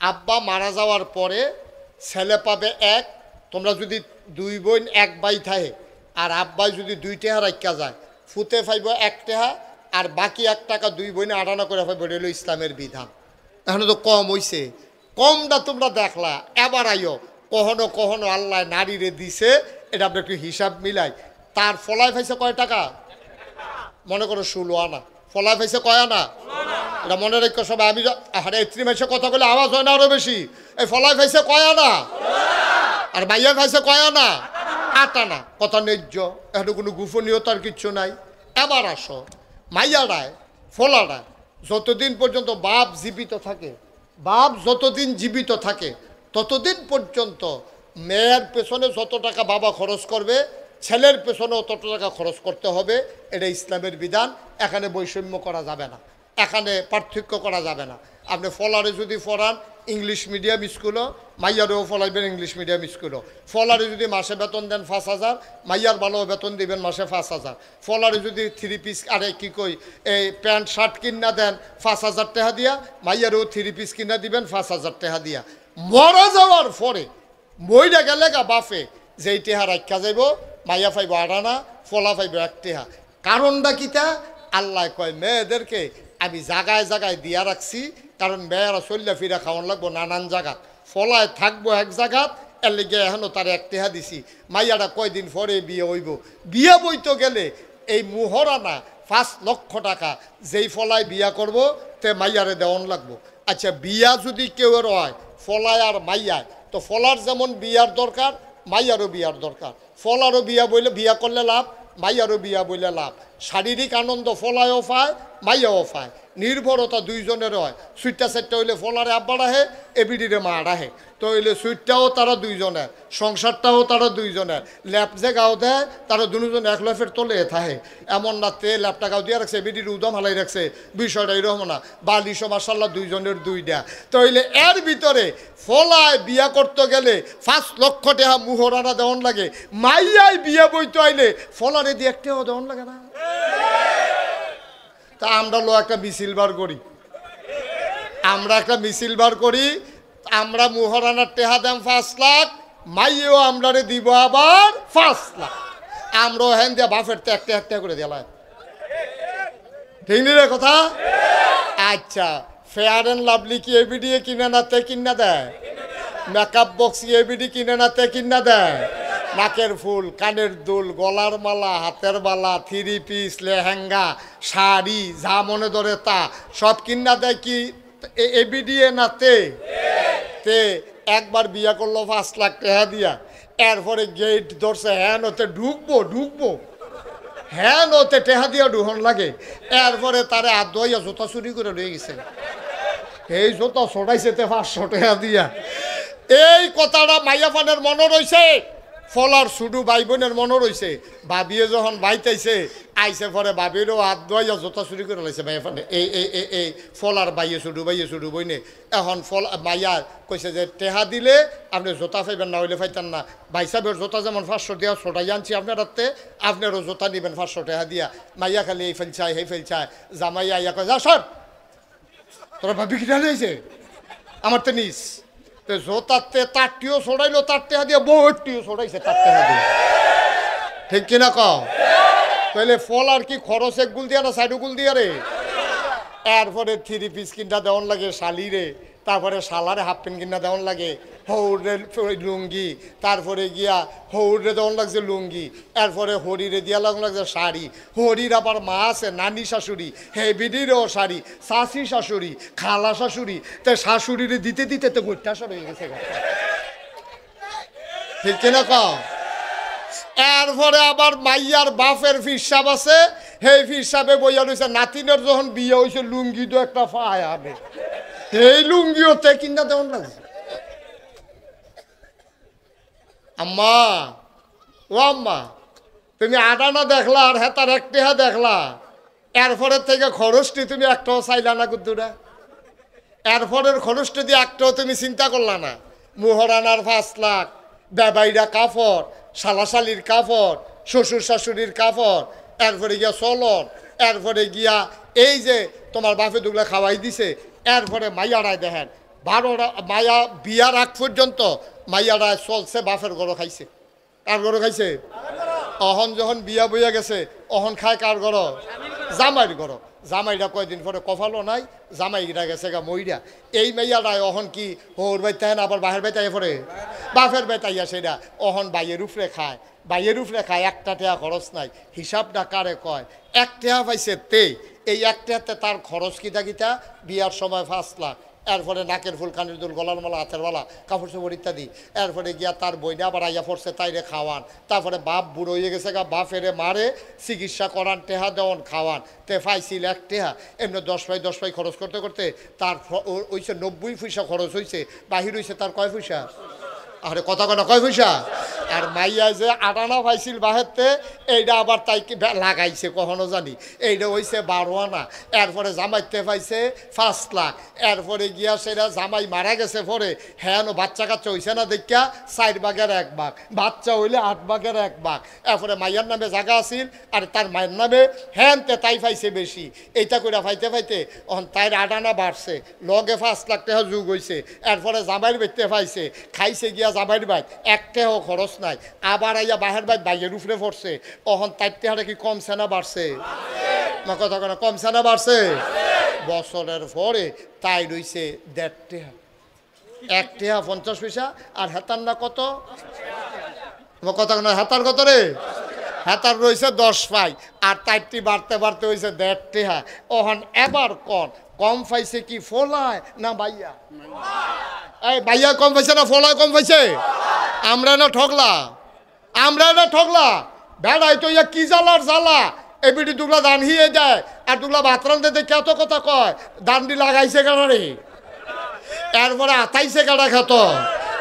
আব্বা মারা যাওয়ার পরে ছেলে পাবে এক। তোমরা যদি দুই বোন এক ভাই থাকে আর আব্বাই যদি 2 টাকা রাখা যায়, ফুতে পাইব 1 টাকা, আর বাকি 1 টাকা দুই বোনে আটানা করে পাইব। এটা হলো ইসলামের বিধান। এখন তো কম হইছে, কমটা তোমরা দেখলা। এবার আইও কখনো কখনো আল্লাহ নারীরে দিছে, এটা আমরা একটু হিসাব মিলাই। তার ফলায় পাইছে কয় টাকা? মনে করো 16 আনা। ফলায় পাইছে কয় আনা? এটা মনে রেখো সবাই। আমি আরে 3 মাসে কথা বলে আওয়াজ হয় না আরো বেশি? এই ফলায় পাইছে কয় আনা? আর মাইয়া পাইছে কয় আনা? 8 আনা। কথা ন্যায্য, এখন কোনো গোপনীয়তার কিচ্ছু নাই। এবার আসো, মাইয়ারায় ফলারায় যতদিন পর্যন্ত বাপ জীবিত থাকে, বাপ যতদিন জীবিত থাকে ততদিন পর্যন্ত মেয়ের পেছনে যত টাকা বাবা খরচ করবে, ছেলের পেছনেও তত টাকা খরচ করতে হবে। এটা ইসলামের বিধান। এখানে বৈষম্য করা যাবে না, এখানে পার্থক্য করা যাবে না। আপনি ফলারে যদি পড়ান ইংলিশ মিডিয়াম স্কুলও, মাইয়ারেও ফলাইবেন ইংলিশ মিডিয়াম স্কুলও। ফলারে যদি মাসে বেতন দেন 5,000, মাইয়ার ভালো বেতন দিবেন মাসে 5,000। ফলারে যদি 3 পিস আরে কি কই এই প্যান্ট শার্ট কিনা দেন 5,000 টাকা দিয়া, মাইয়ারেও 3 পিস কিনা দিবেন 5,000 টাকা দিয়া। মরা যাওয়ার পরে মইরা গেলে গা বাফে যেই টেহা রাখা যাইব, মাইয়া পাইব 8 আনা, ফলা পাইব 1 টেহা। কারণটা কিতা? আল্লাহ কয় মেয়েদেরকে আমি জায়গায় জায়গায় দিয়া রাখছি, কারণ মেয়েরা চল্লা ফিরা খাওয়ান লাগবো নানান জায়গাত, ফলায় থাকবো এক জায়গাত। এর লেগে এখনও তার 1 টেহা দিছি। মাইয়াটা কয়দিন পরে বিয়ে হইব। বিয়ে বইতে গেলে এই মুহরানা 5 লক্ষ টাকা যেই ফলায় বিয়া করব তে মাইয়ারে দেওয়ান লাগবো। আচ্ছা, বিয়া যদি কেউ হয় ফলায় আর মাইয়ায়, তো ফলার যেমন বিয়ার দরকার, মাইয়ারও বিয়ার দরকার। ফলারও বিয়া বইলে বিয়া করলে লাভ, মাইয়ারও বিয়া বইলে লাভ। শারীরিক আনন্দ ফলায়ও পায়, মাইয়াও পায়। নির্ভরতা দুইজনের হয়। সুইটটা সেটটা হইলে ফলারে আব্বা রাহে, এবিডিরে মা রাহে। তো হইলে সুইটটাও তারা দুইজনের, সংসারটাও তারা দুইজনের। ল্যাপ যে গাও দেয় তারা দুজন 1 লাফের তোলে থাকে। এমন না তে ল্যাপটা গাও দিয়ে রাখছে, এবিডির উদম হালাই রাখছে। বিষয়টা এরকম না, বালিশও মাসাল্লাহ দুইজনের 2টা। তো হইলে এর ভিতরে ফলায় বিয়া করতে গেলে 5 লক্ষ টাকা মুহরানা দেওয়ান লাগে। মাইয়ায় বিয়া বইতে আইলে ফলারে দিয়ে 1 টাকাও দেওয়ান লাগে না? তা আমরা একটা মিছিল বার করি, আমরা একটা মিছিল বার করি। আমরা মুহরানার টেহা দাম 5 লাখ, মাইয়েও আমরারে দিব আবার 5 লাখ। আমরাও হ্যান দিয়া বাফের তো একটা করে দিলাম। ঠিক নি রে কথা? আচ্ছা, ফেয়ার অ্যান্ড লাভলি কি এবিডি কিনে না তে কিনা দেয়? মেকআপ বক্স এবিডি কিনে না তে কিনা দেয়? নাকের ফুল, কানের দুল, গলার মালা, হাতের বালা, 3 পিস, লেহেঙ্গা, শাড়ি, যা মনে ধরে তা সব কিনা দেয় কি এবিডিএ না তে? তে একবার বিয়া করলো 5 লাখ টাকা দিয়া, এরপরে গেট ধরছে, হ্যাঁ ওতে ঢুকবো হ্যাঁ ওতে টেহা দিয়া ঢুহন লাগে। এরপরে তারে হাত ধোয়াইয়া জোতা চুরি করে রয়ে গেছে। এই জোতা ছড়াইছে 500 টাকা দিয়া। এই কথাটা মাইয়া ফানের মনে রয়েছে, ফলার শুধু ভাই বোনের মনে রয়েছে। ভাবিয়ে যখন বাইতাইছে আইসে পরে ভাবিরও হাত ধোয়াইয়া জোতা চুরি করে লাইছে মাইয়া ফানে। এই ফলার বাইয়ে শুধু বইনে। এখন মাইয়া কইছে যে টেহা দিলে আপনি জোতা পাইবেন, না হইলে পাইতেন না। ভাই সাহেবের জোতা যেমন 500 টাকা ছোটাই আনছি আপনার হাতে, আপনারও জোতা নিবেন 500 টাকা দিয়া। মাইয়া খালি এই ফেলছায় সেই ফেলছায়। জামাইয়া ইয়া কয়, যা সর, তোরা ভাবি কিনা হয়েছে আমার তো নিস। জোতাতে 4টিও ছড়াইলো 4 টাকা দিয়ে, 62টিও ছড়াইছে 4 টাকা দিয়ে। ঠিক কিনা কও? তাহলে ফল আর কি খরচ 1 গুল দিয়া না 4 গুল দিয়া রে? এরপরে 3 পিস কিনা দেওয়ান লাগে শালিরে, তারপরে শালারে হাফ প্যান্ট কিনা দেওয়ান লাগে, হৌরের লুঙ্গি, তারপরে গিয়া হৌরে দেওয়ান লাগছে লুঙ্গি, এরপরে হরিরে দিয়া লাগছে শাড়ি। হরির আবার মা আছে নানি শাশুড়ি, হেবিডিরও শাড়ি, শাশি শাশুড়ি, খালা শাশুড়ি। তো শাশুড়িরে দিতে দিতে তো গোটা সর হয়ে গেছে। ঠিক কিনা কও? এরপরে আবার মাইয়ার বাপের ফিরসাব আছে, সেই ফিরসাবে বইয়া রয়েছে নাতিনের যখন বিয়ে হয়েছে লুঙ্গি তো একটা পায় আবে, এই লুঙ্গিওতে কিনা দেওয়ান লাগছে। আম্মা, ও আম্মা, তুমি 8 আনা দেখলা আর হেতার 1 টাকা দেখলা, এরপরের থেকে খরচটি তুমি একটাও চাইলা না গুদ্দুরা? এরপরের খরচটি দিয়ে একটাও তুমি চিন্তা করলা না? মুহরানার 5 লাখ, বেবাইরা কাপড়, শালাশালির কাপড়, শ্বশুর শাশুড়ির কাপড়, এরপরে গিয়া চলন, এরপরে গিয়া এই যে তোমার বাপে দুগলা খাওয়াই দিছে। এরপরে মাইয়ারায় দেখেন 12টা মায়া বিয়ার আগ পর্যন্ত মাইয়ারা চলছে বাপের গরো খাইছে। কার গরো খাইছে? অহন যখন বিয়া বইয়া গেছে অহন খায় কার গরো? জামাইর গরো। জামাইরা কয়দিন পরে কফালো নাই, জামাইরা গেছে গা মইরা। এই মেয়ারায় অহন কি ওর বাইতে না আবার বাহের বাইতাইয়া পড়ে? বাপের বাইতাইয়া সেটা অহন বাইয়ের উপরে খায়। বাইয়ের উপরে খায়, একটা টেয়া খরচ নাই। হিসাবটা কারে কয়? এক টেয়া পাইছে তে, এই এক টেয়াতে তার খরচ কিতা কিতা? বিয়ার সময় 5 লাখ, এরপরে নাকের ফুল, কানের দুল, গলার মালা, হাতের মালা, কাপড় চোপড় ইত্যাদি। এরপরে গিয়া তার বইনা আবার আইয়া পড়ছে তাইরে খাওয়ান। তারপরে বাপ বুড়ো হয়ে গেছে গা, বাপেরে মারে, চিকিৎসা করান, টেহা দেওয়ান, খাওয়ান। তে ফাইছিল 1 টেহা। এমনি 10 পাই খরচ করতে করতে তার হইছে 90 পয়সা খরচ হয়েছে। বাহির হয়েছে তার কয় পয়সা? আরে কথা কয় না, কয় পয়সা? আর মাইয়া যে 8 আনা পাইছিল বাহেরতে, এইটা আবার তাই লাগাইছে কখনো জানি, এইটা হইছে 12 আনা। এরপরে জামাইতে পাইছে 5 লাখ। এরপরে গিয়া সেটা জামাই মারা গেছে পরে, হ্যাঁ বাচ্চা কাচ্চা হইছে না দেখা 4 ভাগের 1 ভাগ, বাচ্চা হইলে 8 ভাগের 1 ভাগ। এরপরে মাইয়ার নামে জায়গা আছিল, আর তার মায়ের নামে হ্যানতে তাই পাইছে বেশি। এইটা করে পাইতে পাইতে তাই 8 আনা বাড়ছে, লগে 5 লাখ টাকা যোগ হয়েছে। এরপরে জামাইয়ের বেচতে পাইছে, খাইছে গিয়া জামাইয়ের বাইত 1 টাকাও খরচ নাই। আবার আইয়া বাহের বাইত বাইয়ের উপরে পড়ছে। অহন 4 টাকা কি কমছে না বাড়ছে? না কথা কেন, কমছে না বাড়ছে? বছরের পরে তাই রইছে 1.5 টাকা, 1 টাকা 50 পয়সা। আর হেতার না কত? কথা কেন, হেতার কত রে? হেতার রয়েছে 10 পাই, আর 4টি বাড়তে বাড়তে হয়েছে 1.5 টাকা। অহন এবার কম পাইছে কি ফলায় না বাইয়া? এই বাইয়া কম পাইছে না ফলায় কম পাইছে? আমরা না ঠকলা, আমরা না ঠকলা। বেড়াই তো ইয়া কি জ্বালার জ্বালা। এবিটি দুগলা দান হিয়ে যায়, আর দুগলা বাতরান দিতে কত কথা কয়, দানটি লাগাইছে কেন রে? এরপরে আতাইছে গাড়া খেত,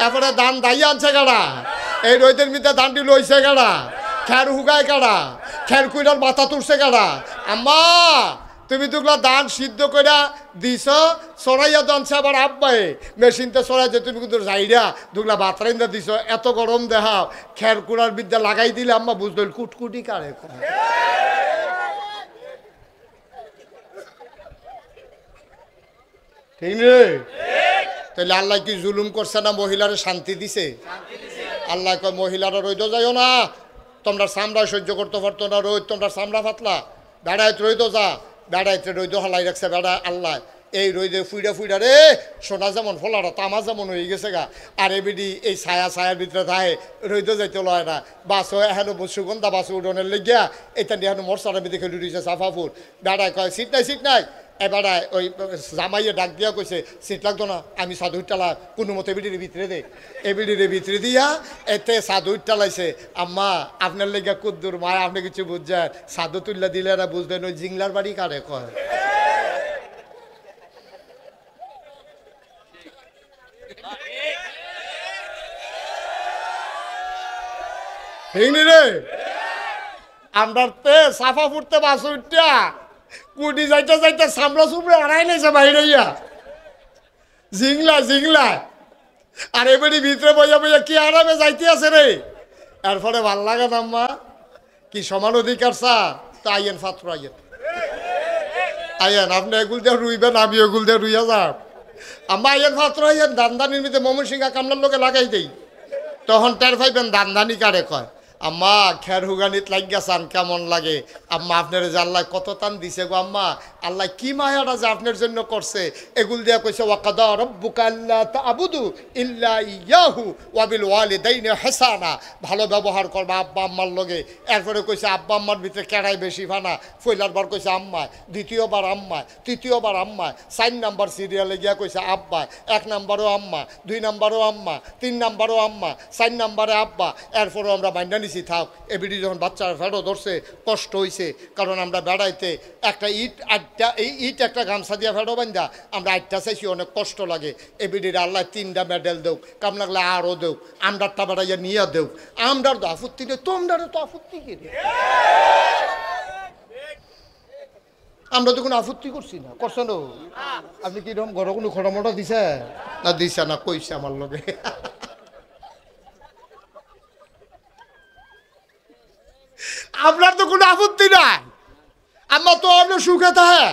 এরপরে দান দাই আনছে গাড়া। এই রইদের মিতে দানটি লইছে গাড়া, খের হুগায় গাড়া, খের কুইরার মাথা তুলছে গাড়া। আম্মা তুমি দুগলা দান সিদ্ধ করে দিছ, সরাইয়া দানছে আবার আব্বাই মেশিনতে সরাই যে তুমি কিন্তু যাইরা দুগলা বাতরাইন্দা দিছ। এত গরম দেখাও, খের কুড়ার বিদ্যা লাগাই দিলে আম্মা বুঝল কুটকুটি কারে। ঠিক রে? তাহলে আল্লাহ কি জুলুম করছে না মহিলারে শান্তি দিছে? আল্লাহ কয় মহিলারা রইদ যাইও না, তোমরা চামড়া সহ্য করতে পারতো না রোদ, তোমরা চামড়া পাতলা, বেড়াইতে রইদ যা। বেড়াইতে রইদ হালাই রাখছে বেড়া আল্লাহ। এই রইদে ফুইডা রে সোনা যেমন ফলাটা তামা যেমন হয়ে গেছে গা। আর এবিডি এই ছায়ার ভিতরে থাকে, রইদ যাইতে লয় না। বাস এখানে সুগন্ধা বাস উডনের লেগিয়া এটা নিয়ে এখন মরসারের ভিতরে খেলে দিয়েছে সাফাপুর। বেড়ায় কয় সিট নাই। এবারে ওই জামাইয়ে ডাক দিয়া কইছে সিট লাগতো না, আমি সাধু টালা কোনো মতো এবিডির ভিতরে দে। এবিডির ভিতরে দিয়া এতে সাধু টালাইছে। আম্মা আপনার লেগে কুদ্দুর মায়, আপনি কিছু বুঝছেন? সাধু তুল্লা দিলে এরা বুঝবেন ওই জিংলার বাড়ি কারে কয়। রে আমরা সাফা ফুটতে বাস উঠটা কুটি যাইতে সামলা সুপড়ে আড়াই নেছে বাইরে জিংলা। আর এবারে ভিতরে বইয়া কি আরামে যাইতে আছে রে। এরপরে ভাল লাগে না আম্মা, কি সমান অধিকার স্যার? তা আইয়েন ফাত্র আইয়েন আপনি এগুল দিয়ে রুইবেন, আমি এগুল দিয়ে রুইয়া যাব। আম্মা আইয়েন ফাত্র আইয়েন, দানদানির ভিতরে ময়মনসিংহা কামলার লোকে লাগাই দেই, তখন টের পাইবেন দানদানি কারে কয়। আম্মা খের হুগানিত লাগিয়া চান কেমন লাগে? আম্মা আপনার যে আল্লাহ কত টান দিছে গো আম্মা, আল্লাহ কি মায়াটা যে আপনার জন্য করছে। এগুল দিয়া কইছে ওয়াকাদা রাব্বুকা আল্লা তা'বুদু ইল্লা ইয়াহু ওয়া বিল ওয়ালিদাইনি ইহসানা, ভালো ব্যবহার করবা আব্বা আম্মার লগে। এরপরে কইছে আব্বা আম্মার ভিতরে কেড়াই বেশি ফানা। পয়লার বার কইছে আম্মা, দ্বিতীয়বার আম্মা, তৃতীয়বার আম্মা, 4 নাম্বার সিরিয়ালে গিয়া কইছে আব্বা, 1 নাম্বারও আম্মা, 2 নাম্বারও আম্মা, 3 নাম্বারও আম্মা, 4 নাম্বারে আব্বা। এরপরও আমরা মাইন্ডা নিছি থাক। এবিডি যখন বাচ্চারা ফেরো ধরছে কষ্ট হয়েছে, কারণ আমরা বেড়াইতে একটা ইট একটা গামছা দিয়া ফেরো বান্ধা আমরা 8টা চাইছি, অনেক কষ্ট লাগে। এবিডির আল্লাহ 3টা মেডেল দেও, কাম লাগলে আরও দেও, আমরারটা বেড়াইয়া নিয়ে দেও। আমরার তো আপত্তি নেই, তোমরা তো আপত্তি কি রে? আমরা তো কোনো আপত্তি করছি না, করছো না? আপনি কিরকম ঘর কোনো খড়ামটা দিছে না? দিছে না, কইছে আমার লগে। আপনার তো কোনো আপত্তি নাই, আমার তো অন্য সুখে থাকে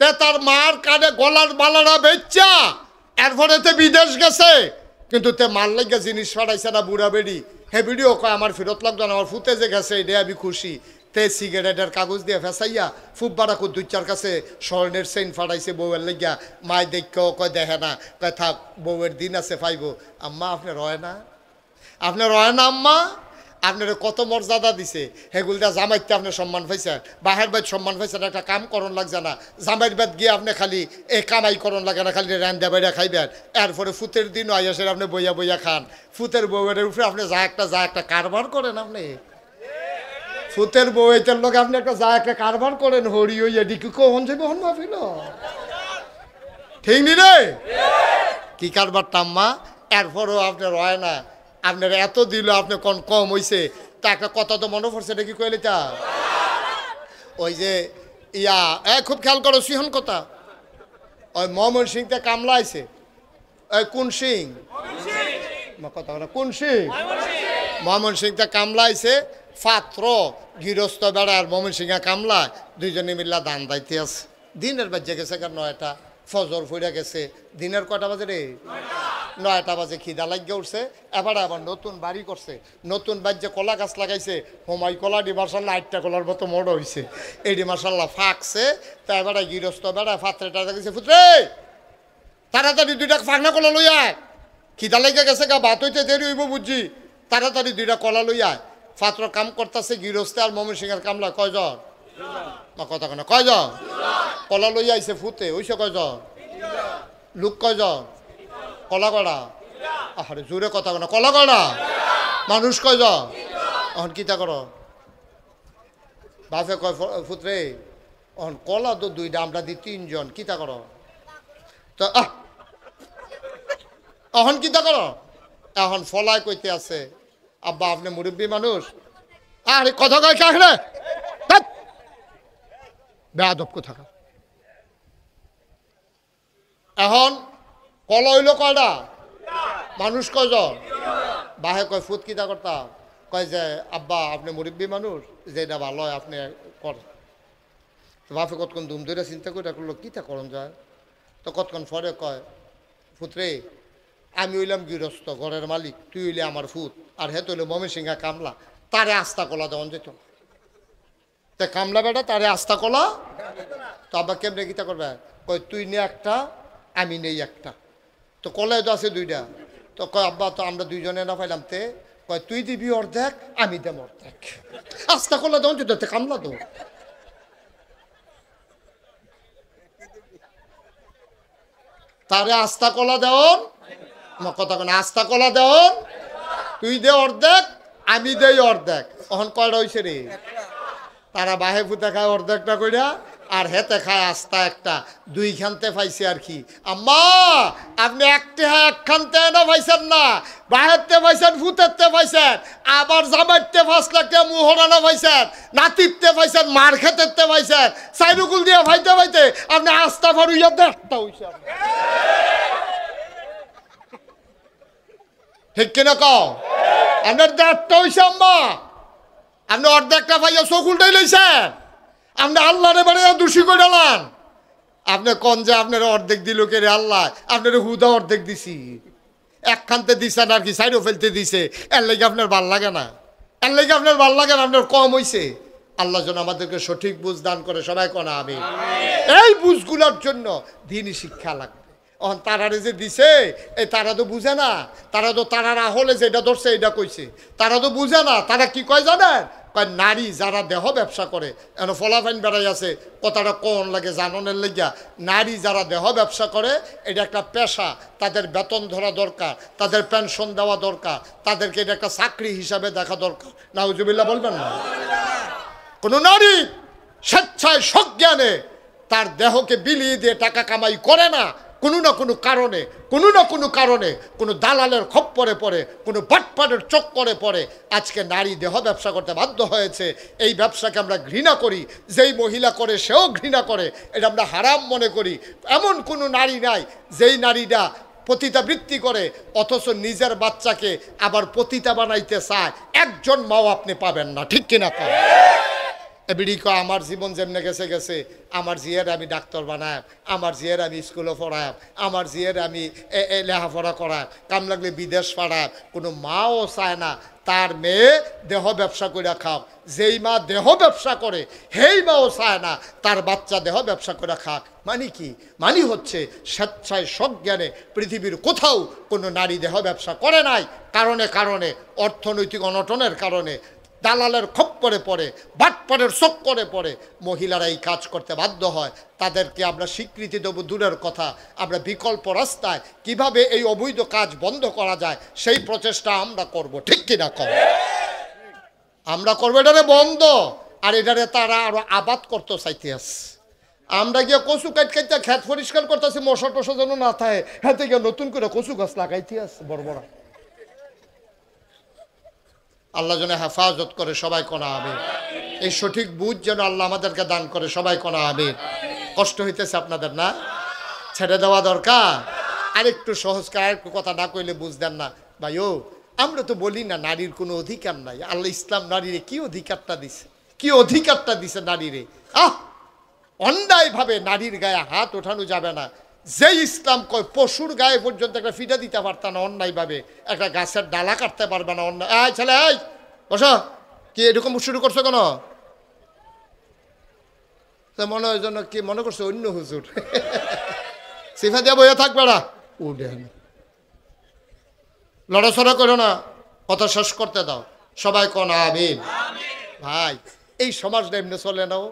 তে তার মার কানে গলার মালারা বেচ্চা এরপরে তে বিদেশ গেছে, কিন্তু তে মার লাগে জিনিস ফাটাইছে না বুড়া বেড়ি, হে ভিডিও কয় আমার ফেরত লাগতো না, আমার ফুতে যে গেছে এটাই আমি খুশি। তে সিগারেটের কাগজ দিয়ে ফেসাইয়া ফুব বাড়াকু দুইচার কাছে স্বর্ণের চেইন ফাটাইছে বউয়ের লাগিয়া। মায় দেখেও কয় দেখে না, কয় থাক বউয়ের দিন আছে ফাইব। আম্মা আপনার রয় না, আপনার রয় না আম্মা, আপনার কত মর্যাদা দিছে, হেগুলটা জামাইতে আপনি সম্মান পাইছেন, বাহের বাইত সম্মান পাইছেন, একটা কাম করণ লাগছে না, জামাইয়ের বাদ গিয়ে আপনি খালি এই কামাই করণ লাগে না, খালি রান্দা বাইরা খাইবেন। এরপরে ফুতের দিনও আইসেন আপনি বইয়া বইয়া খান, ফুতের বউয়ের উপরে আপনি যা একটা কারবার করেন, আপনি ফুতের বউয়ের লোক আপনি একটা কারবার করেন, হরি হইয়া ডিকি কখন যাবে হন মাফিল, ঠিক নি রে কি কারবার টাম্মা। এরপরও আপনার হয় না, আপনার এত দিল আপনি কোন কম হইছে, তা একটা কথা তো মনে পড়ছে নাকি কইলে তা ওই যে ইয়া খুব খেয়াল করো সিহন কথা, ওই ময়মন সিংতে কামলা আইছে, ওই কোন সিং কথা বলে কোন সিং, ময়মন সিংতে কামলা আইছে, পাত্র গৃহস্থ বেড়া আর ময়মন সিংহা কামলা দুইজনে মিল্লা দান দাইতে আছে। দিনের বাজে গেছে কার 9টা, ফজর ফুইরা গেছে, দিনের কয়টা বাজে রে 9টা বাজে, খিদা লাগিয়ে উঠছে। এবার আবার নতুন বাড়ি করছে, নতুন বাড়িতে কলা গাছ লাগাইছে, হোমাই কলা ডি মার্শাল্লাহ 8টা কলার মতো মোড় হয়েছে, এডি মার্শাল্লাহ ফাঁকছে। তা এবার গৃহস্থ বেড়া ফাত্রেটা দেখেছে, ফুটরে তাড়াতাড়ি 2টা ফাঁকনা কলা লইয়া, খিদা লাগিয়ে গেছে গা, ভাত হইতে দেরি হইব বুঝছি, তাড়াতাড়ি 2টা কলা লইয়া। পাত্র কাম করতেছে গৃহস্থ আর ময়মন সিংহের কামলা কয়জন, কথা কেন কয়জন, কলা লইয়া আইছে ফুতে ওইসে কয়জন, লোক কয়জন, কলা গড়া, আরে জোরে কথা কেন, কলা গড়া মানুষ কয়জন, এখন কিতা কর বাপে কয় ফুতরে এখন কলা তো 2টা আমরা দি 3জন, কিতা কর তো এখন কিতা কর, এখন ফলায় কইতে আছে আব্বা আপনি মুরব্বী মানুষ, আরে কথা কয় কাকড়ে বেয়াদব কোথাকার। এখন কলা হইল কয়টা, মানুষ কয়জন, বাহে কয় ফুট কিতা করতাম, কয় যে আব্বা আপনি মুরব্বী মানুষ, যেটা ভালো হয় আপনি করেন। বাপে কতক্ষণ ধুম ধরে চিন্তা করে করলো কিতা করন যায়, তো কতক্ষণ পরে কয় ফুতরে আমি হইলাম গৃহস্থ ঘরের মালিক, তুই হইলে আমার ফুত, আর হে তো হইলে ময়মন সিংহা কামলা, তারে আস্তা কলা দেওয়ান যেত, তা কামলা বেটা তারে আস্তা কলা, তো আব্বা কেমনে কিতা করবে, কয় তুই নে একটা আমি নেই একটা, তো কলায় তো আছে 2টা, তো কয় আব্বা তো আমরা 2জনে না পাইলাম, তে কয় তুই দিবি অর্ধেক আমি দেব অর্ধেক, আস্তা কলা দেওয়ান যেত, কামলা তো তারে আস্তা কলা দেওন, কথা কেন আস্তা কলা দেওন, তুই দে অর্ধেক আমি দেই অর্ধেক। এখন কয়টা হয়েছে রে, তারা বাহে ফুতে খায় অর্ধেকটা কইরা, আর হেতে খায় আস্তা একটা, 2খানতে পাইছে আর কি। আম্মা আপনি একটা একখানতে না পাইছেন না, বাহেরতে পাইছেন, ফুতেরতে পাইছেন, আবার জামাইতে 5 লাখ টাকা মুহরানা পাইছেন, নাতিরতে পাইছেন, মার খেতেরতে পাইছেন, সাইরুকুল দিয়ে ভাইতে ভাইতে আপনি আস্তা ফারুইয়া দেখটা হইছে, ঠিক কিনা কও, আপনার দেখটা হইছে আম্মা, আপনি অর্ধেকটা পাইয়া চোখ উল্টাই লইছেন, আপনি আল্লাহরে বাড়ি দোষী করে ডালান, আপনি কোন যে আপনার অর্ধেক দিল কে রে আল্লাহ, আপনার হুদা অর্ধেক দিছি, একখানতে দিছেন আর কি সাইডও ফেলতে দিছে, এর লাগে আপনার ভাল লাগে না, এর লাগে আপনার ভাল লাগে না, আপনার কম হইছে। আল্লাহ যেন আমাদেরকে সঠিক বুঝ দান করে, সবাই কোনা আমি এই বুঝগুলোর জন্য দিনই শিক্ষা লাগবে। এখন তারারে যে দিছে এই তারা তো বুঝে না, তারা তো তারারা হলে যেটা ধরছে এটা কইছে, তারা তো বুঝে না, তারা কি কয় জানেন, কয় নারী যারা দেহ ব্যবসা করে, এখন ফলাফাইন বেড়াই আছে কথাটা কোন লাগে জাননের লাগিয়া, নারী যারা দেহ ব্যবসা করে এটা একটা পেশা, তাদের বেতন ধরা দরকার, তাদের পেনশন দেওয়া দরকার, তাদেরকে এটা একটা চাকরি হিসাবে দেখা দরকার, নাউজুবিল্লাহ বলবেন না। কোনো নারী স্বেচ্ছায় সজ্ঞানে তার দেহকে বিলিয়ে দিয়ে টাকা কামাই করে না, কোনো না কোনো কারণে কোনো দালালের খপ্পরে পড়ে, কোনো বাটপাটের চক্করে পড়ে আজকে নারী দেহ ব্যবসা করতে বাধ্য হয়েছে। এই ব্যবসাকে আমরা ঘৃণা করি, যেই মহিলা করে সেও ঘৃণা করে, এটা আমরা হারাম মনে করি। এমন কোনো নারী নাই যেই নারীরা পতিতাবৃত্তি করে অথচ নিজের বাচ্চাকে আবার পতিতা বানাইতে চায়, একজন মাও আপনি পাবেন না, ঠিক কিনা? এবিডি কয় আমার জীবন যেমনে গেছে গেছে, আমার জিয়ের আমি ডাক্তার বানায়, আমার জিয়ের আমি স্কুলে পড়ায়, আমার জিয়ের আমি লেখাপড়া করায়, কাম লাগলে বিদেশ পাড়ায়। কোনো মাও চায় না তার মেয়ে দেহ ব্যবসা করে খাও। যেই মা দেহ ব্যবসা করে সেই মাও চায় না তার বাচ্চা দেহ ব্যবসা করে খাক। মানে কি? মানে হচ্ছে স্বেচ্ছায় সজ্ঞানে পৃথিবীর কোথাও কোনো নারী দেহ ব্যবসা করে নাই। কারণে কারণে অর্থনৈতিক অনটনের কারণে, দালালের খপ্পরে পড়ে, বাটপাড়ের চক্করে পড়ে মহিলারা এই কাজ করতে বাধ্য হয়। তাদেরকে আমরা স্বীকৃতি দেব দূরের কথা, আমরা বিকল্প রাস্তায় কিভাবে এই অবৈধ কাজ বন্ধ করা যায় সেই প্রচেষ্টা আমরা করব। ঠিক কিনা কর? আমরা করবো এটারে বন্ধ, আর এটারে তারা আরো আবাদ করতে চাইতে আছে। আমরা গিয়ে কচু কাটতে খেত পরিষ্কার করতেছি, মশা টশা যেন না থাকে, হাতে গিয়ে নতুন করে কচু গাছ লাগাইতে আছে বড় বড়। আল্লাহ যেন হেফাজত করে, সবাই কোনা আমিন। এই সঠিক বুঝ যেন আল্লাহ আমাদেরকে দান করে, সবাই কোনা আমিন। কষ্ট হইতেছে আপনাদের না? ছেড়ে দেওয়া দরকার। আরেকটু সহজ করে আরেকটু কথা না কইলে বুঝতেন না ভাই। ও আমরা তো বলি না নারীর কোনো অধিকার নাই। আল্লাহ ইসলাম নারীরে কি অধিকারটা দিছে, কি অধিকারটা দিছে নারীরে। অন্যায়ভাবে নারীর গায়ে হাত ওঠানো যাবে না। যে ইসলাম কয় পশুর গায়ে পর্যন্ত একটা ফিটা দিতে পারত না অন্যায়ভাবে, একটা গাছের ডালা কাটতে পারবে না অন্যায়। আয় ছেলে আয় বসো, কি এরকম শুরু করছো কেন? মনে হয় যেন কি মনে করছো অন্য হুজুর। সিফা দিয়া বইয়া থাকবে না, উঠেন লড়াছড়া করো না, কথা শেষ করতে দাও, সবাই কোন আমিন। ভাই এই সমাজটা এমনি চলে নাও,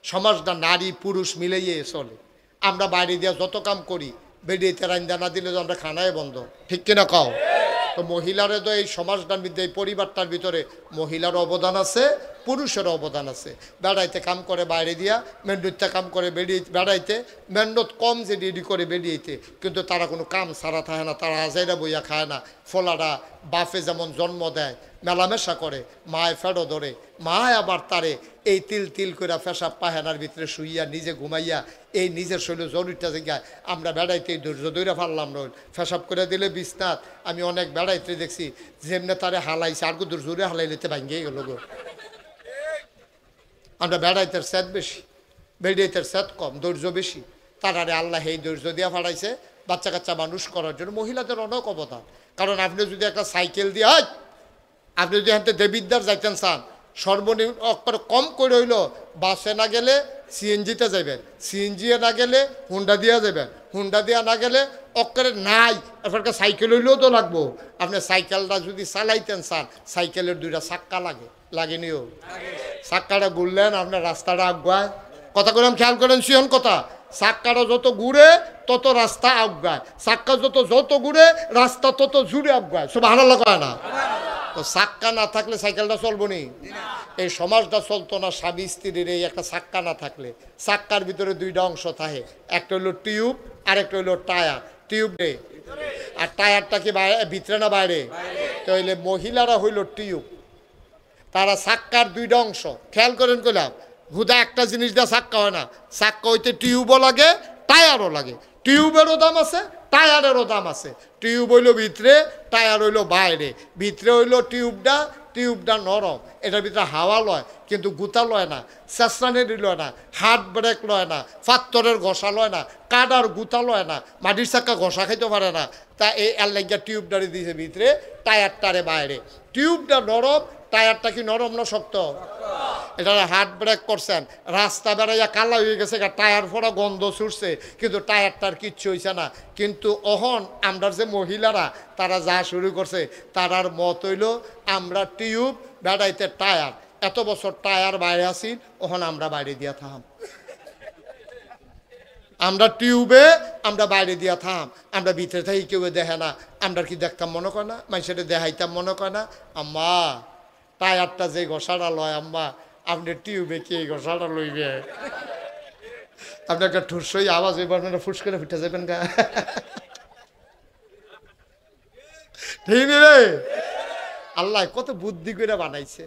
সমাজটা নারী পুরুষ মিলেই চলে। আমরা বাইরে দিয়ে যত কাম করি, বেরিয়েতে রান্দা না দিলে তো আমরা খানায় বন্ধ। ঠিক কিনা কও? তো মহিলারে তো এই সমাজটার মধ্যে, এই পরিবারটার ভিতরে মহিলার অবদান আছে, পুরুষের অবদান আছে। বেড়াইতে কাম করে বাইরে দিয়া, মেন্ডুতে কাম করে বেড়াইতে, মেন্ডত কম যে রেডি করে বেরিয়েতে, কিন্তু তারা কোনো কাম সারা থাকে না, তারা আজাইরা বইয়া খায় না। ফলাটা বাপে যেমন জন্ম দেয়, মেলামেশা করে, মায় ফেডো ধরে, মায় আবার তারে এই তিল তিল করে ফেসাব পাহেনার ভিতরে শুইয়া নিজে ঘুমাইয়া এই নিজের শরীরে জরুরিটা জায়গায় আমরা বেড়াইতে ধৈর্য ধৈর্য পারলাম নয়, ফেসাব করে দিলে বিছনাথ। আমি অনেক বেড়াইতে দেখছি যেমনে তারে হালাইছে আর কুদুর জোরে হালাইলেতে ভাঙ্গিয়ে গেল গো। আমরা বেড়াইতের স্যাদ বেশি, বেড়াইতের স্যাদ কম, ধৈর্য বেশি। তারারে আল্লাহ এই ধৈর্য দিয়া ফাড়াইছে বাচ্চা কাচ্চা মানুষ করার জন্য। মহিলাদের অনেক অবদান। কারণ আপনি যদি একটা সাইকেল দিয়ে, আপনি যদি হাতে দেবিদ্যার যাইতেন চান, সর্বনিম্ন অক্ষর কম করে হইল বাসে না গেলে সিএনজিতে যাবেন, সিএনজি না গেলে হুন্ডা দিয়া যাবেন, হুন্ডা দিয়া না গেলে অক্ষরে নাই আপনার সাইকেল হইলেও তো লাগবো। আপনি সাইকেলটা যদি চালাইতেন চান, সাইকেলের দুইটা চাক্কা লাগেনিও। চাক্কাটা ঘুরলেন আপনার রাস্তাটা আগুয়ায়। কথা করেন, খেয়াল করেন, সিহন কথা। চাক্কাটা যত ঘুরে তত রাস্তা আগুয়ায়, চাক্কা যত ঘুরে রাস্তা তত জুড়ে আগুয়ায়। সব হারা লাগায় না তো। চাক্কা না থাকলে সাইকেলটা চলবো নি, এই সমাজটা চলতো না। স্বামী স্ত্রীর এই একটা চাক্কা না থাকলে, চাক্কার ভিতরে দুইটা অংশ থাকে, একটা হইলো টিউব আর একটা হইলো টায়ার। টিউব রে আর টায়ারটা কি ভিতরে না বাইরে? তো হইলে মহিলারা হইল টিউব, তারা চাক্কার দুইটা অংশ। খেয়াল করেন কইলাম, হুদা একটা জিনিস দিয়ে চাক্কা হয় না, চাক্কা হইতে টিউবও লাগে টায়ারও লাগে। টিউবেরও দাম আছে, টায়ারেরও দাম আছে। টিউব হইল ভিতরে, টায়ার হইল বাইরে। ভিতরে হইল টিউবটা নরম, এটার ভিতরে হাওয়া লয় কিন্তু গুতা লয় না, চেঁচড়ানি লয় না, হাত ব্রেক লয় না, পাত্তরের ঘষা লয় না, কাদার গুতা লয় না, মাটির চাক্কা ঘষা খাইতে পারে না। তা এই এলাকা টিউবটারে দিয়েছে ভিতরে, টায়ারটারে বাইরে। টিউবটা নরম, টায়ারটা কি নরম না শক্ত? এটা হাত ব্রেক করছেন, রাস্তা বেড়াইয়া কালা হয়ে গেছে, টায়ার ফোড়া গন্ধ ছুটছে, কিন্তু টায়ারটার কিচ্ছু হয়েছে না। কিন্তু অহন আমরা যে মহিলারা তারা যা শুরু করছে, তারার মত হইল আমরা টিউব বেড়াইতে টায়ার। এত বছর টায়ার বাইরে আসি, ওহন আমরা বাইরে দিয়া থাম। আমরা টিউবে আমরা বাইরে দিয়া থাম, আমরা ভিতরে থাকি কেউ দেখে না। আমরা কি দেখতাম মনে করে না? মানুষের দেখাইতাম মনে করে না? আম্মা টায়ারটা যে ঘষাটা লয়, আম্মা আপনি টিউবে কি এই ঘষাটা লইবে? আপনি একটা ঠুসই আওয়াজ হইব, আপনারা ফুস করে ফুটে যাবেন গা। ঠিক রে? আল্লাহ কত বুদ্ধি করে বানাইছে।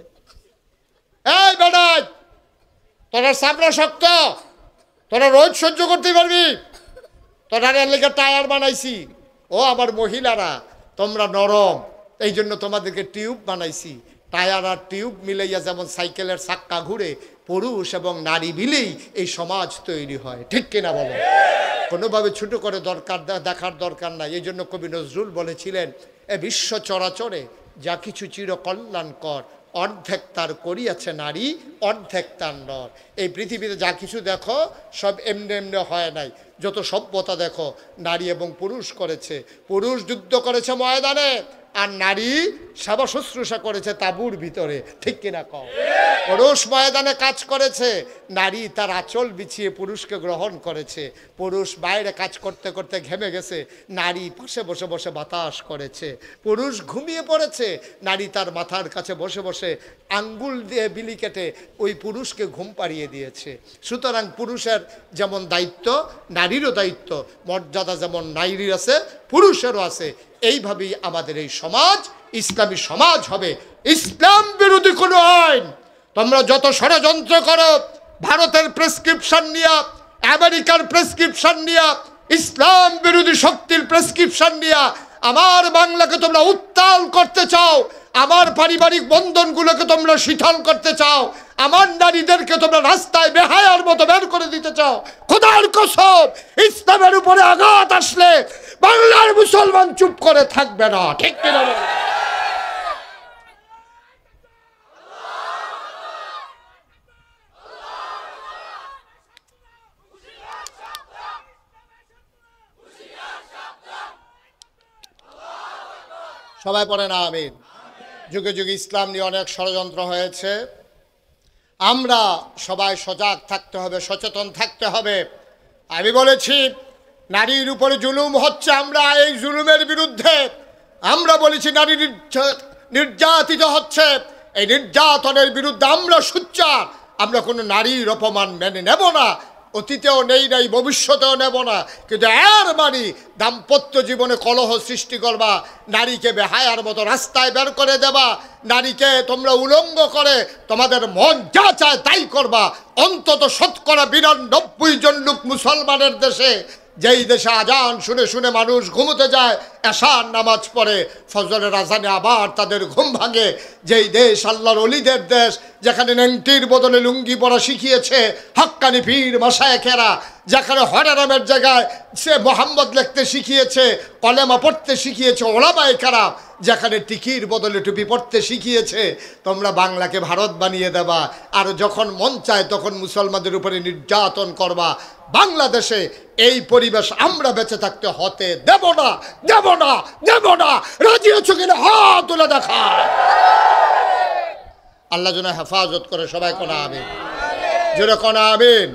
এই বেড়াই, তোরা সামনে শক্ত, তোরা রোজ সহ্য করতে পারবি, তোরা লেগে টায়ার বানাইছি। ও আমার মহিলারা, তোমরা নরম, এই জন্য তোমাদেরকে টিউব বানাইছি। টায়ার আর টিউব মিলাইয়া যেমন সাইকেলের চাক্কা ঘুরে, পুরুষ এবং নারী মিলেই এই সমাজ তৈরি হয়, ঠিক কিনা বলো? কোনোভাবে ছোট করে দেখার দরকার নাই। এই জন্য কবি নজরুল বলেছিলেন, এ বিশ্ব চরাচরে যা কিছু চিরকল্যাণকর, অর্ধেক তার করিয়াছে নারী, অর্ধেক তার নর। এই পৃথিবীতে যা কিছু দেখো সব এমনি এমনি হয় নাই। যত সভ্যতা দেখো নারী এবং পুরুষ করেছে। পুরুষ যুদ্ধ করেছে ময়দানে, আর নারী সেবা শুশ্রূষা করেছে তাঁবুর ভিতরে, ঠিক কিনা কও? পুরুষ ময়দানে কাজ করেছে, নারী তার আঁচল বিছিয়ে পুরুষকে গ্রহণ করেছে। পুরুষ বাইরে কাজ করতে করতে ঘেমে গেছে, নারী পাশে বসে বসে বাতাস করেছে। পুরুষ ঘুমিয়ে পড়েছে, নারী তার মাথার কাছে বসে বসে আঙ্গুল দিয়ে বিলি কেটে ওই পুরুষকে ঘুম পাড়িয়ে দিয়েছে। সুতরাং পুরুষের যেমন দায়িত্ব, নারীরও দায়িত্ব, মর্যাদা যেমন নারীর আছে পুরুষেরও আছে। এইভাবেই আমাদের এই সমাজ ইসলামী সমাজ হবে। ইসলাম বিরোধী কোনো আইন তোমরা যত ষড়যন্ত্র করো, ভারতের প্রেসক্রিপশন নিয়ে, আমেরিকার প্রেসক্রিপশন নিয়ে, ইসলাম বিরোধী শক্তির প্রেসক্রিপশন নিয়ে আমার বাংলাকে তোমরা উত্তাল করতে চাও, আমার পারিবারিক বন্ধনগুলোকে তোমরা শিথিল করতে চাও, আমার নারীদেরকে তোমরা রাস্তায় বেহায়ার মতো বের করে দিতে চাও, খোদার কসম ইসলামের উপরে আঘাত আসলে বাংলার মুসলমান চুপ করে থাকবে না, ঠিক কিনা? সবাই পড়ে না আমিন। যুগে যুগে ইসলাম নিয়ে অনেক ষড়যন্ত্র হয়েছে। আমরা সবাই সজাগ থাকতে হবে, সচেতন থাকতে হবে। আমি বলেছি নারীর উপরে জুলুম হচ্ছে, আমরা এই জুলুমের বিরুদ্ধে। আমরা বলেছি নারী নির্যাতিত হচ্ছে, এই নির্যাতনের বিরুদ্ধে আমরা সোচ্চার। আমরা কোনো নারীর অপমান মেনে নেব না, অতীতেও নেই নাই, ভবিষ্যতেও নেব না। কিন্তু এর মানে দাম্পত্য জীবনে কলহ সৃষ্টি করবা, নারীকে বেহায়ার মতো রাস্তায় বের করে দেবা, নারীকে তোমরা উলঙ্গ করে তোমাদের মন যা চায় তাই করবা। অন্তত ৯৯% লোক মুসলমানের দেশে, যেই দেশে আজান শুনে শুনে মানুষ ঘুমোতে যায়, এশার নামাজ পড়ে, ফজরের আজানে আবার তাদের ঘুম ভাঙে, যেই দেশ আল্লাহর ওলিদের দেশ, যেখানে নেংটির বদলে লুঙ্গি পরা শিখিয়েছে হক্কানি পীর মাশায়েখেরা, যেখানে হরেরামের জায়গায় সে মোহাম্মদ লিখতে শিখিয়েছে, কলেমা পড়তে শিখিয়েছে ওলামায়ে কেরাম, যেখানে টিকির বদলে টুপি পড়তে শিখিয়েছে, তোমরা বাংলাকে ভারত বানিয়ে দেবা। আর যখন মন চায় তখন মুসলমানদের উপরে নির্যাতন করবা। বাংলাদেশে এই পরিবেশ আমরা বেঁচে থাকতে হতে দেব না, দেব না, দেব না। রাজি আছো কিনা হাত তুলে দেখা। আল্লাহ যেন হেফাজত করে, সবাই কোনা আমিন, জোরে কোনা আমিন।